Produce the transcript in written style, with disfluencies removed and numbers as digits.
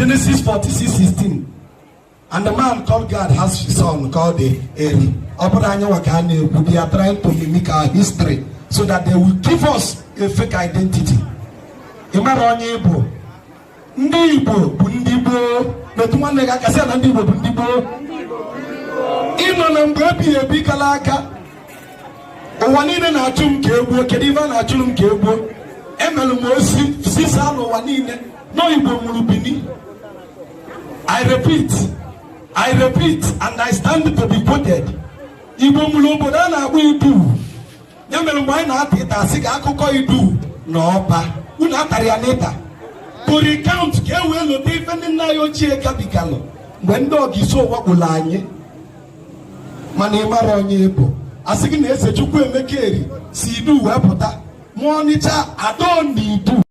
Genesis 46:16. And the man called God has his son called Eri. They are trying to mimic our history so that they will give us a fake identity. Igbo. Ndị Igbo bụ ndị Igbo. Metu nwanne ga kasị na ndị Igbo bụ ndị Igbo. Ịnọ na mgbe ebi kala aka. Ụwa niile na-achụ m ka egbuo, kedu ife na-achụrụ m ka egbuo? Emelu m osi sisa n'ụwa niile. No Igbo mụrụ Bini. I repeat, and I stand to be quoted. Igbo mụrụ obodo a na-agba idu. Ya mere mgbe anyị na-ata ịta asị ga akụkọ idu na ọba. Unu atara ya n'ịta. To recount ka e wee lote ife ndị nna ya ochie gabigalụ mgbe ndị ọgịsi ụwa gwụrụ anyị. Mana ị mara onye Igbo. Asị gị na eze Chukwu Emeka Eri si idu wee pụta. Mụọ Ọnịcha Adọ n'idu.